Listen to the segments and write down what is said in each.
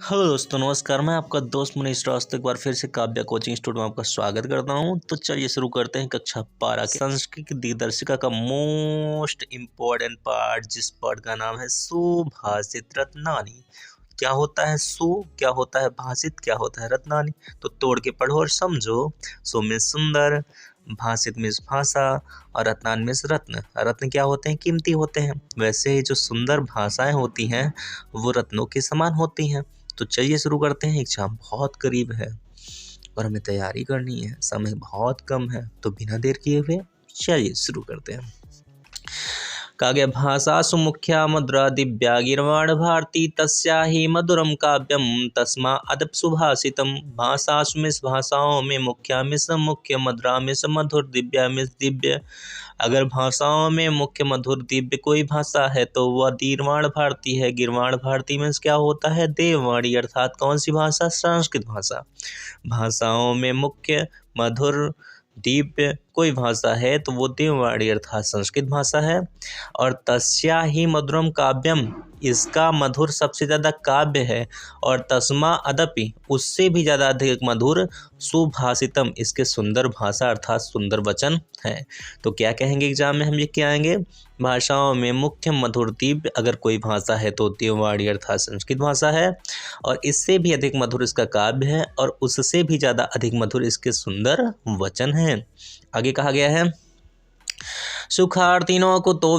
Hello दोस्तों, नमस्कार। मैं आपका दोस्त मनीष श्रीवास्तव एक बार फिर से काव्या कोचिंग स्टूडियो में आपका स्वागत करता हूं। तो चलिए शुरू करते हैं कक्षा 12 के संस्कृत की दिग्दर्शिका का मोस्ट इम्पोर्टेंट पार्ट, जिस पार्ट का नाम है सुभाषित रत्नानी। क्या होता है सु, क्या होता है भाषित, क्या होता है रत्नानी, तो तोड़ के पढ़ो और समझो। सु में सुंदर, भाषित में भाषा और रत्नान में रत्न। रत्न क्या होते हैं? कीमती होते हैं। वैसे ही जो सुंदर भाषाएं होती हैं वो रत्नों के समान होती हैं। तो चलिए शुरू करते हैं। एग्जाम बहुत करीब है और हमें तैयारी करनी है, समय बहुत कम है, तो बिना देर किए हुए चलिए शुरू करते हैं। कहा गया भाषासु मुख्या मधुरा दिव्या गिरवाण भारती तस्या ही मधुरम काव्यम तस्मा अदप सुभाषितम। भाषासु में भाषाओं में मुख्या में मुख्य, मधुरा में मधुर, दिव्या में दिव्य। अगर भाषाओं में मुख्य, मधुर, दिव्य कोई भाषा है तो वह गिरवाण भारती है। गिरवाण भारती में क्या होता है? देववाणी, अर्थात कौन सी भाषा? संस्कृत भाषा। भाषाओं में मुख्य, मधुर, दिव्य कोई भाषा है तो वो देववाणी अर्थात संस्कृत भाषा है। और तस्या ही मधुरम काव्यम, इसका मधुर सबसे ज़्यादा काव्य है। और तस्मा अदपि, उससे भी ज़्यादा अधिक मधुर, सुभाषितम, इसके सुंदर भाषा अर्थात सुंदर वचन है। तो क्या कहेंगे एग्जाम में? हम लिख के आएंगे भाषाओं में मुख्य, मधुर, दिव्य अगर कोई भाषा है तो देववाणी अर्थात संस्कृत भाषा है। और इससे भी अधिक मधुर इसका काव्य है और उससे भी ज़्यादा अधिक मधुर इसके सुंदर वचन हैं। आगे कहा गया है सुखार्थिनो कुतो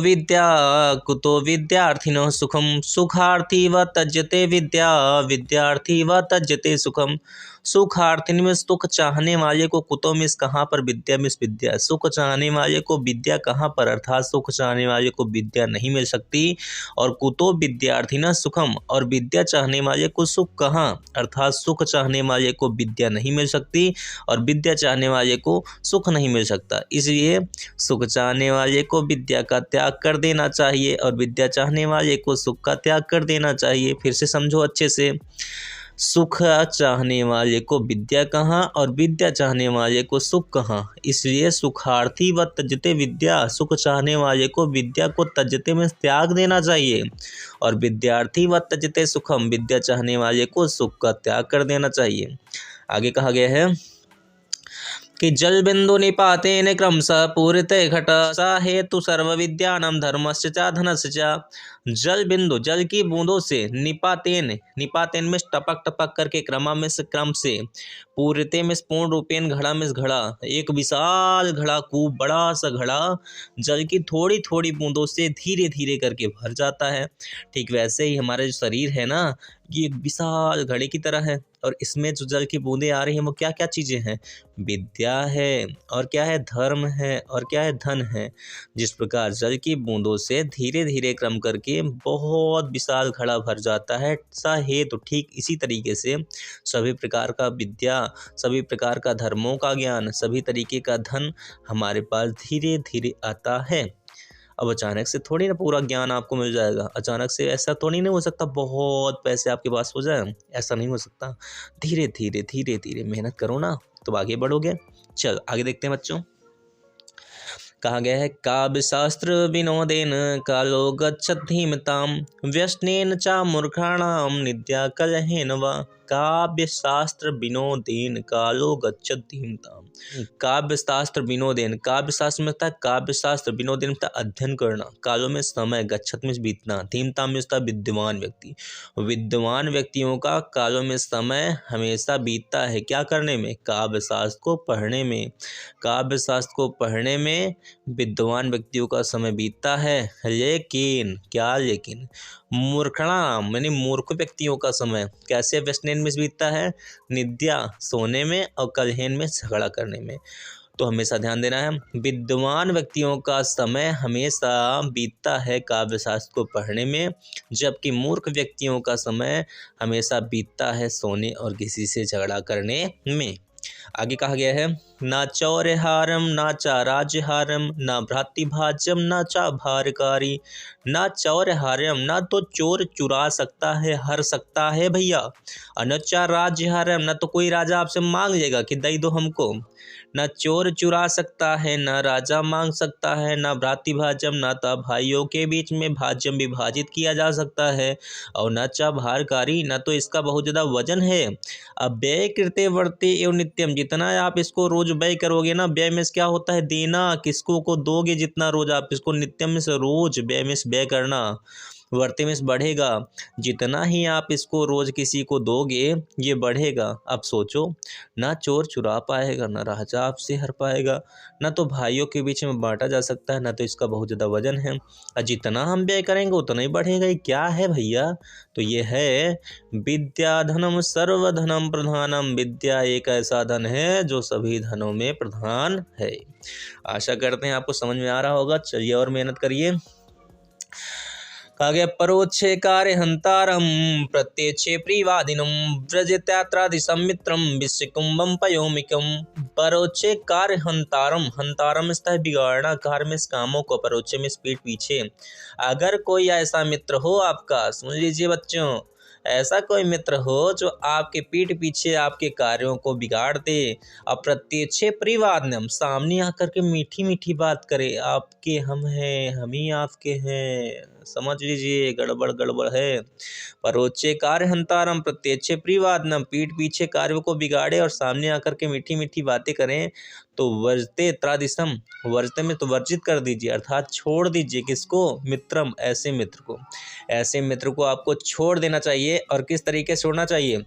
विद्यार्थिनो सुखम। सुखार्थी व तज्जते विद्या, विद्यार्थी व तज्जते सुखम। सुखार्थिनी में सुख चाहने वाले को, कुतो में कहाँ पर, विद्या में विद्या। सुख चाहने वाले को विद्या कहाँ पर, अर्थात सुख चाहने वाले को विद्या नहीं मिल सकती। और कुतो विद्यार्थी न सुखम, और विद्या चाहने वाले को सुख कहाँ, अर्थात सुख चाहने वाले को विद्या नहीं मिल सकती और विद्या चाहने वाले को सुख नहीं मिल सकता। इसलिए सुख चाहने वाले को विद्या का त्याग कर देना चाहिए और विद्या चाहने वाले को सुख का त्याग कर देना चाहिए। फिर से समझो अच्छे से। सुख चाहने वाले को विद्या कहाँ और विद्या चाहने वाले को सुख कहाँ। इसलिए सुखार्थी व तजते विद्या, सुख चाहने वाले को विद्या को तजते में त्याग देना चाहिए। और विद्यार्थी व तजते सुखम, विद्या चाहने वाले को सुख का त्याग कर देना चाहिए। आगे कहा गया है कि जल बिंदु निपातेन क्रमशः पूरिते घट सा हेतु सर्व विद्यानां धर्मस्य च धनस्य च। जल बिंदु, जल की बूंदों से, निपातेन, निपातेन में टपक टपक करके, क्रम से, पूरिते में पूर्ण रूपेण, घड़ा में घड़ा, एक विशाल घड़ा, खूब बड़ा सा घड़ा जल की थोड़ी थोड़ी बूंदों से धीरे धीरे करके भर जाता है। ठीक वैसे ही हमारा जो शरीर है ना, ये एक विशाल घड़े की तरह है और इसमें जो जल की बूंदें आ रही हैं वो क्या क्या चीज़ें हैं? विद्या है, और क्या है? धर्म है, और क्या है? धन है। जिस प्रकार जल की बूंदों से धीरे धीरे क्रम करके बहुत विशाल घड़ा भर जाता है, सा हेतु ठीक इसी तरीके से सभी प्रकार का विद्या, सभी प्रकार का धर्मों का ज्ञान, सभी तरीके का धन हमारे पास धीरे धीरे आता है। अब अचानक से थोड़ी ना पूरा ज्ञान आपको मिल जाएगा, अचानक से ऐसा थोड़ी नहीं हो सकता बहुत पैसे आपके पास हो जाए, ऐसा नहीं हो सकता। धीरे धीरे धीरे धीरे मेहनत करो ना तो आगे बढ़ोगे। चल आगे देखते हैं बच्चों। कहा गया है काव्य शास्त्र विनोदेन कालो गच्छत धीमताम व्यसनेन च मूर्खाणाम निद्या कलहेन वा। काव्य शास्त्र विनोदेन कालो गच्छत धीमताम। काव्य शास्त्र विनोदेन, काव्य शास्त्र में था काव्य शास्त्र, विनोदेन में था अध्ययन करना, कालों में समय, गच्छत में बीतना, धीमताम में था विद्वान व्यक्ति। विद्वान व्यक्तियों का कालों में समय हमेशा बीतता है, क्या करने में? काव्य शास्त्र को पढ़ने में। काव्य शास्त्र को पढ़ने में विद्वान व्यक्तियों का समय बीतता है। लेकिन क्या? लेकिन मूर्खणाम यानी मूर्ख व्यक्तियों का समय कैसे व्यसनेन में बीतता है? निद्या, सोने में, और कलहेन में, झगड़ा करने में। तो हमेशा ध्यान देना है, विद्वान व्यक्तियों का समय हमेशा बीतता है काव्य शास्त्र को पढ़ने में, जबकि मूर्ख व्यक्तियों का समय हमेशा बीतता है सोने और किसी से झगड़ा करने में। आगे कहा गया है ना चौर्यहारम ना चा राज्यहारम ना भ्रातृभाज्यम ना चा भारकारी। ना चौर्यहारम, ना तो चोर चुरा सकता है, हर सकता है भैया। और न चा राज्यहारम, ना तो कोई राजा आपसे मांग लेगा कि दे दो हमको। न चोर चुरा सकता है, न राजा मांग सकता है, न भ्रातृभाज्यम, ना तो भाइयों के बीच में भाज्यम विभाजित किया जा सकता है। और न चा भारकारी, न तो इसका बहुत ज़्यादा वजन है। अब व्यय कृते वर्ते एवं नित्यम, जितना आप इसको रोज व्यय करोगे ना, व्यय में क्या होता है देना, किसको को दोगे जितना रोज आप इसको, नित्यम में से रोज, व्यय में से व्यय करना, वर्ते में से बढ़ेगा। जितना ही आप इसको रोज किसी को दोगे ये बढ़ेगा। अब सोचो, ना चोर चुरा पाएगा, ना राजा आपसे हर पाएगा, ना तो भाइयों के बीच में बांटा जा सकता है, ना तो इसका बहुत ज़्यादा वजन है। और जितना हम व्यय करेंगे उतना ही बढ़ेगा। ये क्या है भैया? तो ये है विद्या धनम सर्वधनम प्रधानम। विद्या एक ऐसा धन है जो सभी धनों में प्रधान है। आशा करते हैं आपको समझ में आ रहा होगा। चलिए और मेहनत करिए। कहा गया परोक्षे कार्य हंतारम प्रत्यक्षे प्रियवादिनम व्रजत्यात्रादि सम्मित्रम विश्वकुंभम पयोमिकम। परोक्षे कार्य हंतारम, हंतारम इसका है बिगाड़ना, कार्य में कामों को, परोक्षे में पीठ पीछे। अगर कोई ऐसा मित्र हो आपका, सुन लीजिए बच्चों, ऐसा कोई मित्र हो जो आपके पीठ पीछे आपके कार्यों को बिगाड़ दे। अप्रत्यक्षे प्रियवादिनम, सामने आकर के मीठी मीठी बात करे, आपके हम हैं, हम ही आपके हैं, समझ लीजिए गड़बड़ गड़बड़ है। परोक्षे कार्य हंतारम प्रत्यक्षे प्रियवादिनम, पीठ पीछे कार्यों को बिगाड़े और सामने आकर के मीठी मीठी बातें करें। तो वर्जते त्रादिशम, वर्जते में तो वर्जित कर दीजिए, अर्थात छोड़ दीजिए। किसको? मित्रम, ऐसे मित्र को। ऐसे मित्र को आपको छोड़ देना चाहिए। और किस तरीके से छोड़ना चाहिए?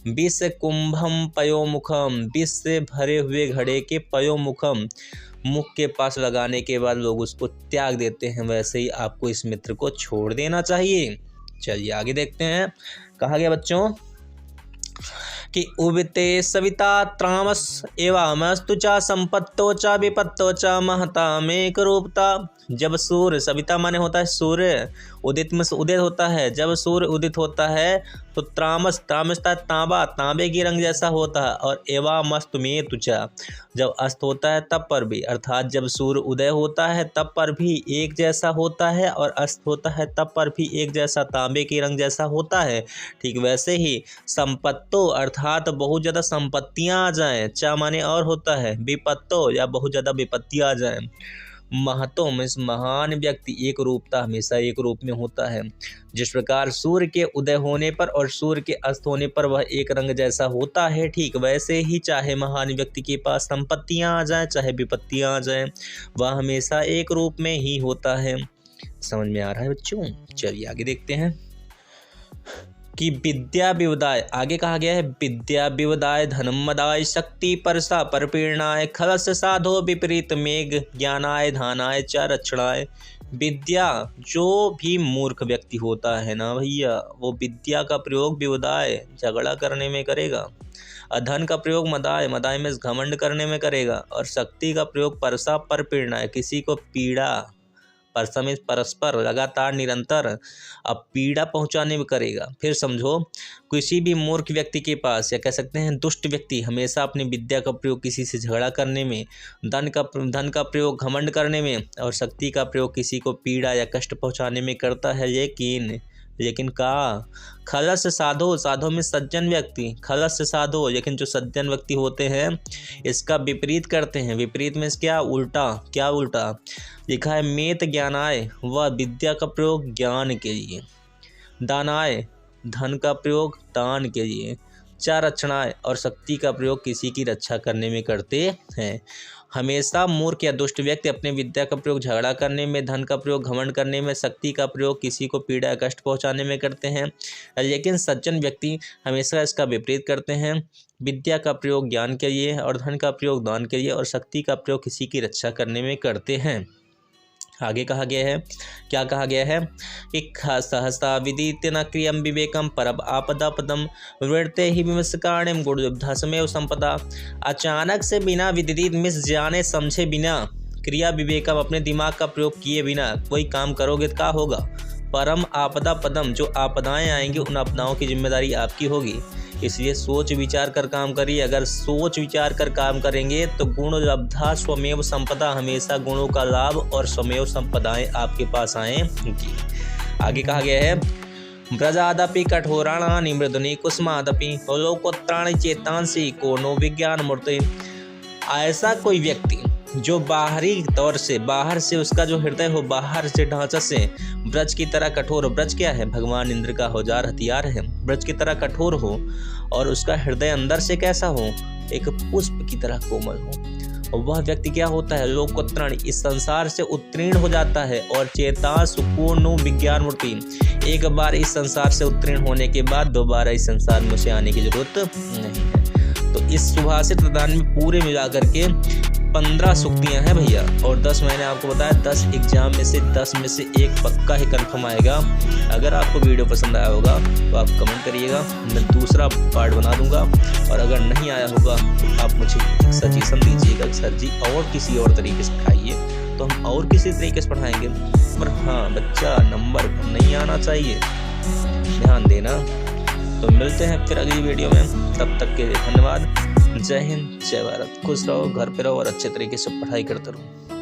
विष कुंभम पयोमुखम, विष से भरे हुए घड़े के पयोमुखम, मुख के पास लगाने के बाद लोग उसको त्याग देते हैं, वैसे ही आपको इस मित्र को छोड़ देना चाहिए। चलिए आगे देखते हैं। कहा गया बच्चों कि उबते सविता त्रामस एवमस्तु चा संपत्तो चा विपत्तो चा महता मेक रूपता। जब सूर्य, सविता माने होता है सूर्य, उदित में से उदय होता है। जब सूर्य उदित होता है तो त्रामस, त्रामस तांबा, तांबे की रंग जैसा होता है। और एवमस्तु में तुचा, जब अस्त होता है तब पर भी, अर्थात जब सूर्य उदय होता है तब पर भी एक जैसा होता है और अस्त होता है तब पर भी एक जैसा, तांबे की रंग जैसा होता है। ठीक वैसे ही संपत्तो, अर्थात बहुत ज़्यादा संपत्तियाँ आ जाएं, चा माने और होता है, विपत्तो या बहुत ज़्यादा विपत्तियाँ आ जाएं। महतो में महान व्यक्ति, एक रूपता हमेशा एक रूप में होता है। जिस प्रकार सूर्य के उदय होने पर और सूर्य के अस्त होने पर वह एक रंग जैसा होता है, ठीक वैसे ही चाहे महान व्यक्ति के पास संपत्तियां आ जाएं चाहे विपत्तियां आ जाएं, वह हमेशा एक रूप में ही होता है। समझ में आ रहा है बच्चों? चलिए आगे देखते हैं कि विद्या विवदाय, आगे कहा गया है विद्या विवदाय धनम मदाय शक्ति परसा परपीड़नाय खलस साधो विपरीत मेघ ज्ञानाय धानाय च रक्षणाय। विद्या, जो भी मूर्ख व्यक्ति होता है ना भैया, वो विद्या का प्रयोग विवदाय, झगड़ा करने में करेगा। धन का प्रयोग मदाय, मदाय में घमंड करने में करेगा। और शक्ति का प्रयोग परसा परपीड़नाय, किसी को पीड़ा, परसम परस्पर लगातार निरंतर अब पीड़ा पहुंचाने में करेगा। फिर समझो, किसी भी मूर्ख व्यक्ति के पास, या कह सकते हैं दुष्ट व्यक्ति, हमेशा अपनी विद्या का प्रयोग किसी से झगड़ा करने में, धन का प्रयोग घमंड करने में, और शक्ति का प्रयोग किसी को पीड़ा या कष्ट पहुंचाने में करता है। लेकिन का खलस साधो, साधो में सज्जन व्यक्ति, खलस साधो, लेकिन जो सज्जन व्यक्ति होते हैं इसका विपरीत करते हैं। विपरीत में क्या? उल्टा। क्या उल्टा? लिखा है मेत ज्ञानाय, वह विद्या का प्रयोग ज्ञान के लिए, दानाय, धन का प्रयोग दान के लिए, च रक्षणाय, और शक्ति का प्रयोग किसी की रक्षा करने में करते हैं। हमेशा मूर्ख या दुष्ट व्यक्ति अपने विद्या का प्रयोग झगड़ा करने में, धन का प्रयोग घमंड करने में, शक्ति का प्रयोग किसी को पीड़ा या कष्ट पहुंचाने में करते हैं। लेकिन सज्जन व्यक्ति हमेशा इसका विपरीत करते हैं। विद्या का प्रयोग ज्ञान के लिए और धन का प्रयोग दान के लिए और शक्ति का प्रयोग किसी की रक्षा करने में करते हैं। आगे कहा गया है, क्या कहा गया है कि सहसा विदित्य न क्रियम विवेकम परब आपदा पदम वृत्ते ही विमस्कारणम गुणयुद्धासमेव संपदा। अचानक से बिना विदित मिस जाने समझे बिना क्रिया विवेकम, अपने दिमाग का प्रयोग किए बिना कोई काम करोगे तो क्या होगा? परम आपदा पदम, जो आपदाएं आएंगी उन आपदाओं की जिम्मेदारी आपकी होगी। इसलिए सोच विचार कर काम करिए। अगर सोच विचार कर काम करेंगे तो गुण लब्धा स्वमेव संपदा, हमेशा गुणों का लाभ और स्वमेव संपदाएं आपके पास आएंगी। आगे कहा गया है ब्रजादपि कठोराणानि मृदुनि कुसुमादपि लोकोत्तराणि चेतांसि को नो विज्ञान मूर्ति। ऐसा कोई व्यक्ति जो बाहरी तौर से, बाहर से उसका जो हृदय हो, बाहर से ढांचा से ब्रज की तरह कठोर हो। ब्रज क्या है? भगवान इंद्र का औजार हथियार है। ब्रज की तरह कठोर हो और उसका हृदय अंदर से कैसा हो? एक पुष्प की तरह कोमल हो। और वह व्यक्ति क्या होता है? लोकोत्तरण, इस संसार से उत्तीर्ण हो जाता है। और चेता सुपूर्ण विज्ञान मूर्ति, एक बार इस संसार से उत्तीर्ण होने के बाद दोबारा इस संसार में उसे आने की जरूरत नहीं है। तो इस सुभाषित प्रदान में पूरे मिलाकर के 15 सूक्तियां हैं भैया। और 10 मैंने आपको बताया, 10 एग्जाम में से 10 में से एक पक्का ही कंफर्म आएगा। अगर आपको वीडियो पसंद आया होगा तो आप कमेंट करिएगा, मैं दूसरा पार्ट बना दूंगा। और अगर नहीं आया होगा तो आप मुझे सजेशन दीजिएगा, सर जी और किसी और तरीके से पढ़ाइए, तो हम और किसी तरीके से पढ़ाएंगे। पर हाँ, बच्चा नंबर नहीं आना चाहिए, ध्यान देना। तो मिलते हैं फिर अगली वीडियो में, तब तक के लिए धन्यवाद। जय हिंद, जय भारत। खुश रहो, घर पे रहो और अच्छे तरीके से पढ़ाई करते रहो।